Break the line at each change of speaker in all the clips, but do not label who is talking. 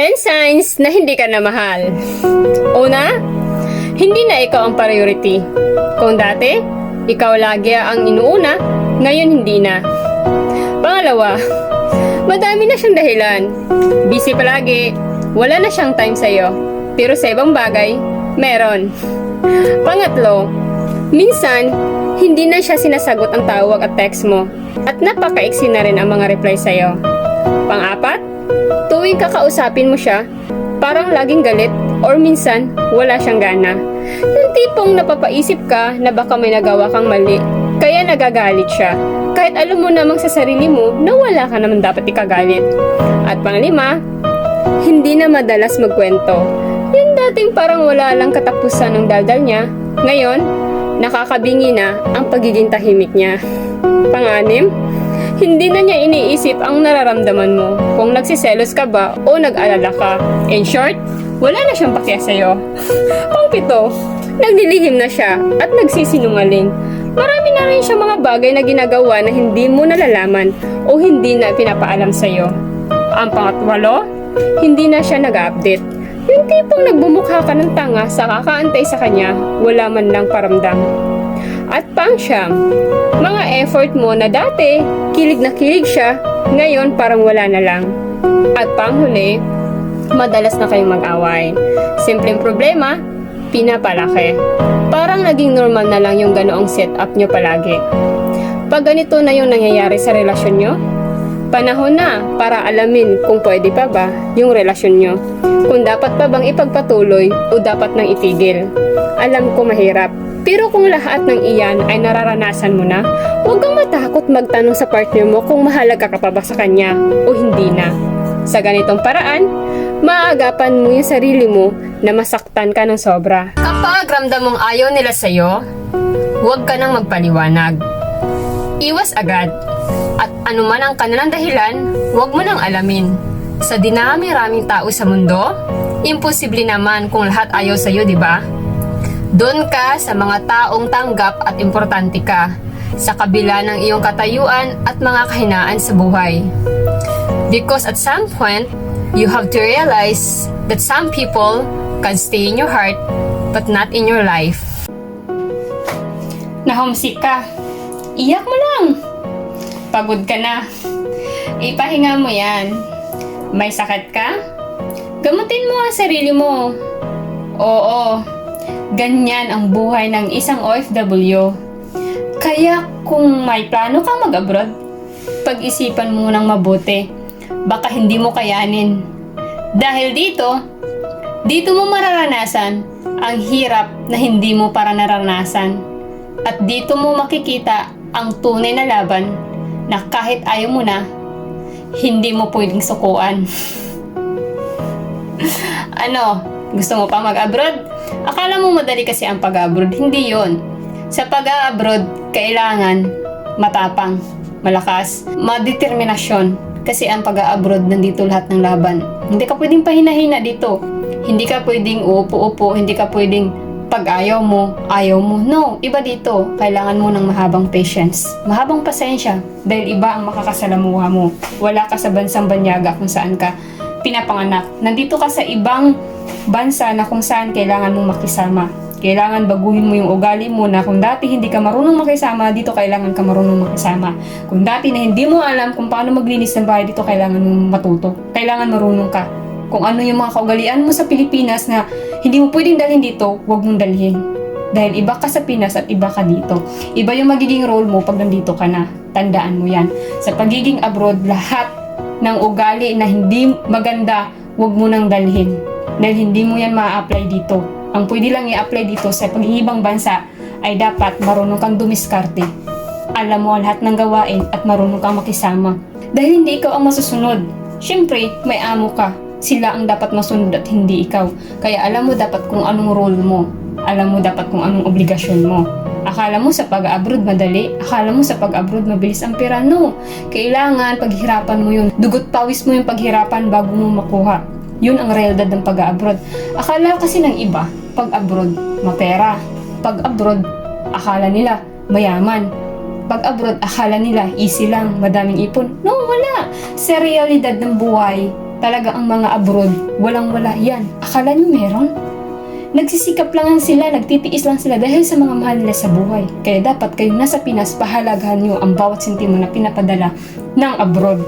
10 signs na hindi ka na mahal. Una, hindi na ikaw ang priority. Kung dati, ikaw lagi ang inuuna, ngayon hindi na. Pangalawa, madami na siyang dahilan. Busy palagi, wala na siyang time sa'yo. Pero sa ibang bagay, meron. Pangatlo, minsan, hindi na siya sinasagot ang tawag at text mo. At napakaiksi na rin ang mga reply sa'yo. Pang-apat, tuwing kakausapin mo siya, parang laging galit or minsan wala siyang gana. Yung tipong napapaisip ka na baka may nagawa kang mali, kaya nagagalit siya. Kahit alam mo namang sa sarili mo na wala ka naman dapat ikagalit. At panglima, hindi na madalas magkwento. Yung dating parang wala lang katapusan ng daldal niya, ngayon, nakakabingi na ang pagiging tahimik niya. Panganim, hindi na niya iniisip ang nararamdaman mo, kung nagsiselos ka ba o nag-alala ka. In short, wala na siyang pakiya sa'yo. Pangpito, naglilihim na siya at nagsisinungaling. Marami na rin siya mga bagay na ginagawa na hindi mo nalalaman o hindi na pinapaalam sa'yo. Ang pangatwalo, hindi na siya nag-update. Yung tipong nagbumukha ka ng tanga sa kakaantay sa kanya, wala man lang paramdam. At pangsyam, mga effort mo na dati, kilig na kilig siya, ngayon parang wala na lang. At panghuli, madalas na kayong mag-away. Simpleng problema, pinapalaki. Parang naging normal na lang yung ganoong setup nyo palagi. Pag ganito na yung nangyayari sa relasyon nyo, panahon na para alamin kung pwede pa ba yung relasyon nyo. Kung dapat pa bang ipagpatuloy o dapat nang itigil. Alam ko mahirap. Pero kung lahat ng iyan ay nararanasan mo na, huwag kang matakot magtanong sa partner mo kung mahalaga ka pa ba sa kanya o hindi na. Sa ganitong paraan, maaagapan mo yung sarili mo na masaktan ka ng sobra. Kapag ramdam mong ayaw nila sa'yo, huwag ka nang magpaliwanag. Iwas agad. At anuman ang kanilang dahilan, huwag mo nang alamin. Sa dinami-raming tao sa mundo, imposible naman kung lahat ayaw sa'yo, di ba? Doon ka sa mga taong tanggap at importante ka, sa kabila ng iyong katayuan at mga kahinaan sa buhay. Because at some point, you have to realize that some people can stay in your heart, but not in your life. Na-homesick ka? Iyak mo lang. Pagod ka na. Ipahinga mo yan. May sakit ka? Gamutin mo ang sarili mo. Oo, ganyan ang buhay ng isang OFW. Kaya kung may plano kang mag-abroad, pag-isipan mo nang mabuti. Baka hindi mo kayanin. Dahil dito mo mararanasan ang hirap na hindi mo para naranasan. At dito mo makikita ang tunay na laban na kahit ayaw mo na, hindi mo pwedeng sukuan. Ano? Gusto mo pa mag-abroad? Akala mo madali kasi ang pag-abroad. Hindi yon. Sa pag-abroad, kailangan matapang, malakas, madeterminasyon. Kasi ang pag-abroad, nandito lahat ng laban. Hindi ka pwedeng pahina-hina dito. Hindi ka pwedeng uupo-upo. Hindi ka pwedeng pag ayaw mo. No, iba dito. Kailangan mo ng mahabang patience. Mahabang pasensya. Dahil iba ang makakasalamuha mo. Wala ka sa bansang banyaga kung saan ka pinapanganak. Nandito ka sa ibang bansa na kung saan kailangan mong makisama. Kailangan baguhin mo yung ugali mo na kung dati hindi ka marunong makisama, dito kailangan ka marunong makisama. Kung dati na hindi mo alam kung paano maglinis ng bahay, dito kailangan mong matuto. Kailangan marunong ka. Kung ano yung mga kaugalian mo sa Pilipinas na hindi mo pwedeng dalhin dito, huwag mong dalhin. Dahil iba ka sa Pinas at iba ka dito. Iba yung magiging role mo pag nandito ka na. Tandaan mo yan. Sa pagiging abroad, lahat ng ugali na hindi maganda, huwag mo nang dalhin. Dahil hindi mo yan ma-apply dito. Ang pwede lang i-apply dito sa pag-iibang bansa ay dapat marunong kang dumiskarte. Alam mo lahat ng gawain at marunong kang makisama. Dahil hindi ikaw ang masusunod. Siyempre, may amo ka. Sila ang dapat masunod at hindi ikaw. Kaya alam mo dapat kung anong role mo. Alam mo dapat kung anong obligasyon mo. Akala mo sa pag-abroad madali? Akala mo sa pag-abroad mabilis ang pera? No. Kailangan paghirapan mo yun. Dugot pawis mo yung paghirapan bago mo makuha. Yun ang realidad ng pag-abroad. Akala kasi ng iba, pag-abroad, mapera. Pag-abroad, akala nila mayaman. Pag-abroad, akala nila easy lang, madaming ipon. No, wala. Sa realidad ng buhay, Talaga ang mga abroad, walang-wala yan. Akala nyo meron? Nagsisikap lang sila, nagtitiis lang sila dahil sa mga mahal nila sa buhay. Kaya dapat kayong nasa Pinas, pahalagahan nyo ang bawat sentimo na pinapadala ng abroad.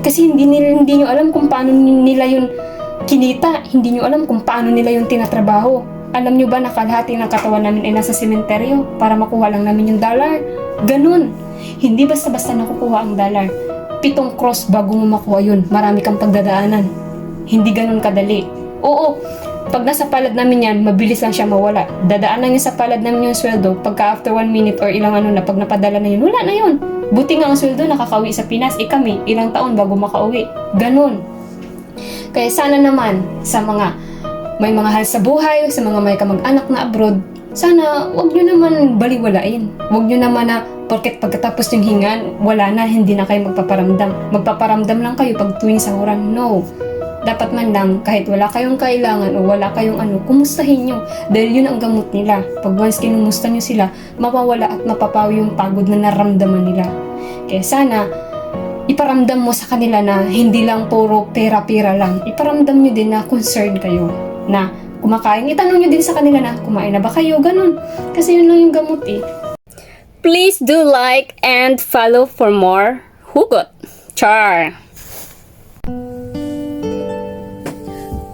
Kasi hindi nyo alam kung paano nila yun kinita, hindi nyo alam kung paano nila yun tinatrabaho. Alam nyo ba na kalahati ng katawan namin ay nasa sementeryo para makuha lang namin yung dollar? Ganun. Hindi basta-basta nakukuha ang dollar. 7 cross bago mo makuha yun. Marami kang pagdadaanan. Hindi ganun kadali. Oo, pag nasa palad namin yan, mabilis lang siya mawala. Dadaanan niya sa palad namin yung sweldo, pagka after 1 minute or ilang ano na, pag napadala na yun, wala na yun. Buti nga ang sweldo nakakauwi sa Pinas, kami, ilang taon bago makauwi. Ganun. Kaya sana naman, sa mga may mga hal sa buhay, sa mga may kamag-anak na abroad, sana wag nyo naman baliwalain. Wag nyo naman na, porket pagkatapos yung hingan, wala na, hindi na kayo magpaparamdam. Magpaparamdam lang kayo pag tuwing sahuran. No. Dapat man lang, kahit wala kayong kailangan o wala kayong ano, kumustahin nyo. Dahil yun ang gamot nila. Pag once kinumusta nyo sila, mapawala at mapapawi yung pagod na naramdaman nila. Kaya sana, iparamdam mo sa kanila na hindi lang puro pera-pera lang. Iparamdam nyo din na concern kayo. Na kumakain, itanong nyo din sa kanila na kumain na ba kayo, ganun. Kasi yun lang yung gamot eh. Please do like and follow for more hugot. Char!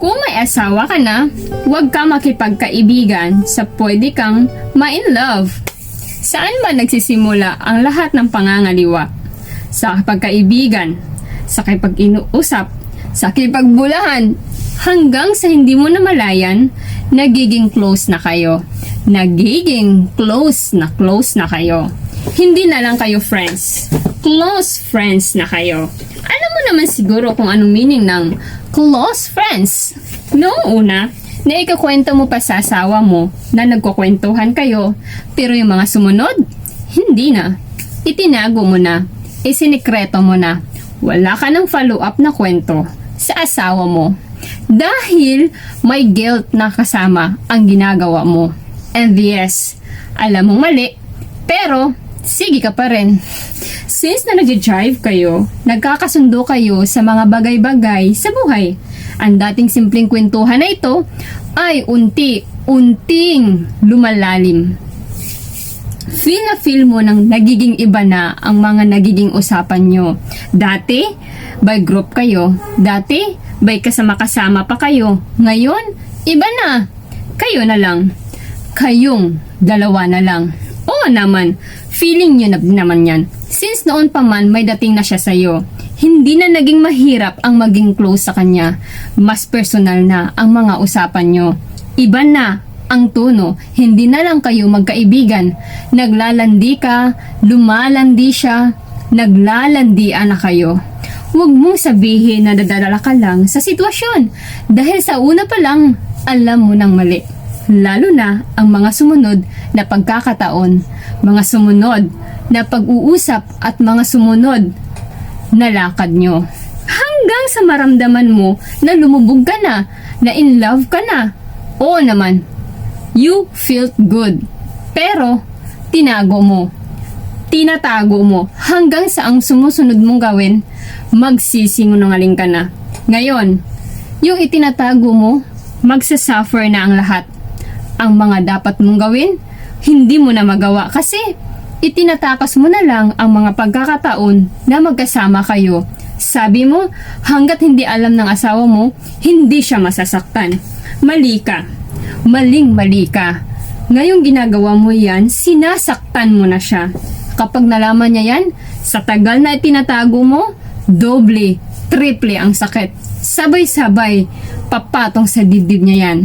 Kung may asawa ka na, huwag ka makipagkaibigan sa pwede kang ma-in love. Saan ba nagsisimula ang lahat ng pangangaliwa? Sa pagkaibigan, sa kipag-inuusap, sa kipagbulahan, hanggang sa hindi mo namalayan, nagiging close na kayo. Nagiging close na kayo. Hindi na lang kayo friends. Close friends na kayo. Alam mo naman siguro kung anong meaning ng close friends. Noong una, na ikakwento mo pa sa asawa mo na nagkukwentuhan kayo, pero yung mga sumunod, hindi na. Itinago mo na. Isinikreto mo na. Wala ka ng follow-up na kwento sa asawa mo. Dahil may guilt na kasama ang ginagawa mo. And yes, alam mong mali, pero sige ka pa rin. Since na nag-drive kayo, nagkakasundo kayo sa mga bagay-bagay sa buhay, ang dating simpleng kwentuhan na ito ay unti-unting lumalalim. Feel na feel mo nang nagiging iba na ang mga nagiging usapan nyo. Dati, by group kayo. Dati, by kasama-kasama pa kayo. Ngayon, iba na. Kayo na lang. Kayong dalawa na lang. Oo naman, feeling nyo na naman yan. Since noon pa man may dating na siya sa'yo, hindi na naging mahirap ang maging close sa kanya. Mas personal na ang mga usapan nyo. Iba na ang tono, hindi na lang kayo magkaibigan. Naglalandi ka, lumalandi siya, naglalandian na kayo. Huwag mong sabihin na dadala ka lang sa sitwasyon dahil sa una pa lang, alam mo nang mali. Lalo na ang mga sumunod na pagkakataon, mga sumunod na pag-uusap at mga sumunod na lakad nyo. Hanggang sa maramdaman mo na lumubog ka na in love ka na. Oo naman, you felt good. Pero, tinago mo. Tinatago mo hanggang sa ang sumusunod mong gawin, magsisinungaling ka na. Ngayon, yung itinatago mo, magsasuffer na ang lahat. Ang mga dapat mong gawin, hindi mo na magawa kasi itinatakas mo na lang ang mga pagkakataon na magkasama kayo. Sabi mo, hanggat hindi alam ng asawa mo, hindi siya masasaktan. Mali ka. Maling-mali ka. Ngayong ginagawa mo yan, sinasaktan mo na siya. Kapag nalaman niya yan, sa tagal na itinatago mo, doble, triple ang sakit. Sabay-sabay, papatong sa dibdib niya yan.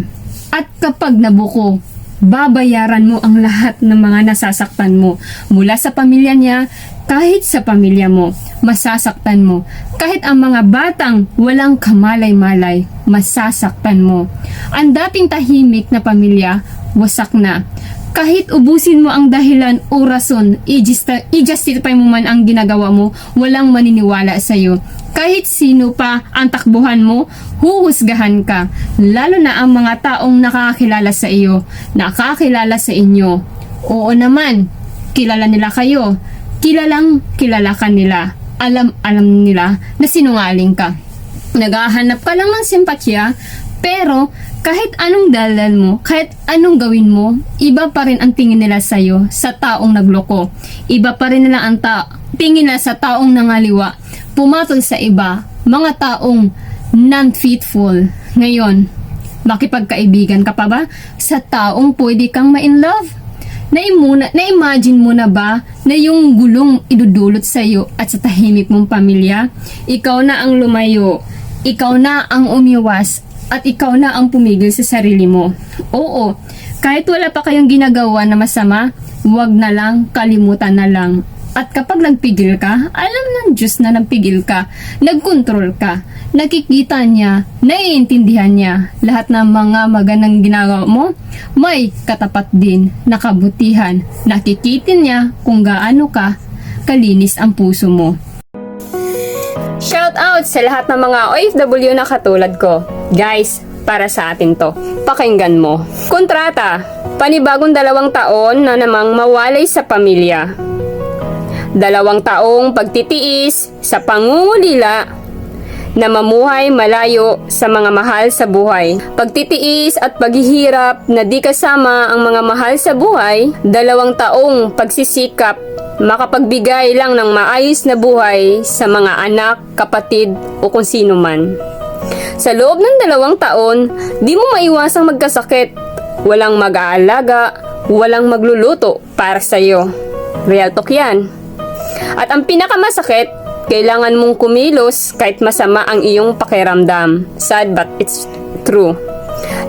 At kapag nabuko, babayaran mo ang lahat ng mga nasasaktan mo. Mula sa pamilya niya, kahit sa pamilya mo, masasaktan mo. Kahit ang mga batang walang kamalay-malay, masasaktan mo. Ang dating tahimik na pamilya, wasak na. Kahit ubusin mo ang dahilan o rason, i-justify mo man ang ginagawa mo, walang maniniwala sa'yo. Kahit sino pa ang takbuhan mo, huhusgahan ka. Lalo na ang mga taong nakakilala sa iyo, nakakilala sa inyo. Oo naman, kilala nila kayo. Kilalang kilala ka nila. Alam nila na sinungaling ka. Naghahanap ka lang ng simpatya, pero kahit anong dalal mo, kahit anong gawin mo, iba pa rin ang tingin nila sa'yo sa taong nagloko. Iba pa rin nila ang tingin nila sa taong nangaliwa, pumatol sa iba, mga taong non-faithful. Ngayon, makipagkaibigan ka pa ba sa taong pwede kang ma-in love? Na-imagine mo na ba na yung gulong idudulot sa iyo at sa tahimik mong pamilya? Ikaw na ang lumayo, ikaw na ang umiwas, at ikaw na ang pumigil sa sarili mo. Oo, kahit wala pa kayong ginagawa na masama, wag na lang, kalimutan na lang. At kapag nagpigil ka, alam ng Diyos na nagpigil ka, nagkontrol ka, nakikita niya, naiintindihan niya. Lahat ng mga magandang ginagawa mo, may katapat din, nakabutihan, nakikitin niya kung gaano ka kalinis ang puso mo. Shout out sa lahat ng mga OFW na katulad ko. Guys, para sa atin to. Pakinggan mo. Kontrata, panibagong 2 taon na namang mawalay sa pamilya. 2 taong pagtitiis sa pangungulila na mamuhay malayo sa mga mahal sa buhay. Pagtitiis at paghihirap na di kasama ang mga mahal sa buhay. 2 taong pagsisikap makapagbigay lang ng maayos na buhay sa mga anak, kapatid o kung sino man. Sa loob ng 2 taon, di mo maiwasang magkasakit. Walang mag-aalaga, walang magluluto para sa'yo. Real talk yan. At ang pinakamasakit, kailangan mong kumilos kahit masama ang iyong pakiramdam. Sad but it's true.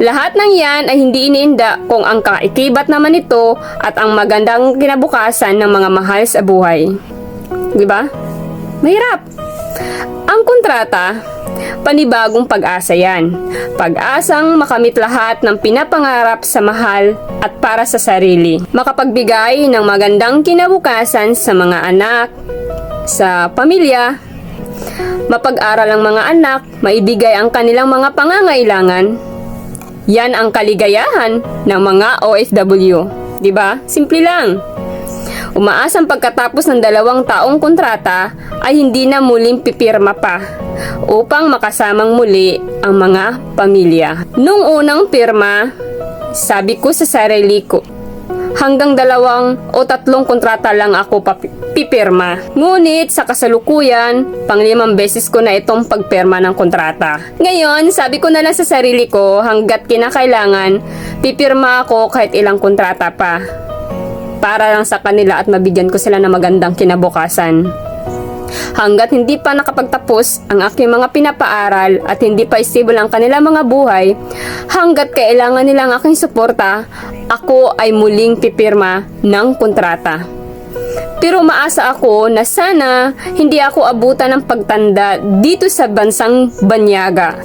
Lahat ng yan ay hindi iniinda kung ang kaikibat naman ito at ang magandang kinabukasan ng mga mahal sa buhay. Diba? Mahirap. Ang kontrata, panibagong pag-asa yan. Pag-asang makamit lahat ng pinapangarap sa mahal at para sa sarili. Makapagbigay ng magandang kinabukasan sa mga anak, sa pamilya, mapag-aral ang mga anak, maibigay ang kanilang mga pangangailangan. Yan ang kaligayahan ng mga OFW. Diba? Simple lang. Umaasang pagkatapos ng 2 taong kontrata ay hindi na muling pipirma pa upang makasamang muli ang mga pamilya. Nung unang pirma, sabi ko sa sarili ko, hanggang 2 o 3 kontrata lang ako pipirma. Ngunit sa kasalukuyan, 5 beses ko na itong pagpirma ng kontrata. Ngayon, sabi ko na lang sa sarili ko, hanggat kinakailangan, pipirma ako kahit ilang kontrata pa. Para lang sa kanila at mabigyan ko sila ng magandang kinabukasan. Hanggat hindi pa nakapagtapos ang aking mga pinapaaral at hindi pa stable ang kanilang mga buhay, hanggat kailangan nilang aking suporta, ako ay muling pipirma ng kontrata. Pero maasa ako na sana hindi ako abutan ng pagtanda dito sa bansang Banyaga.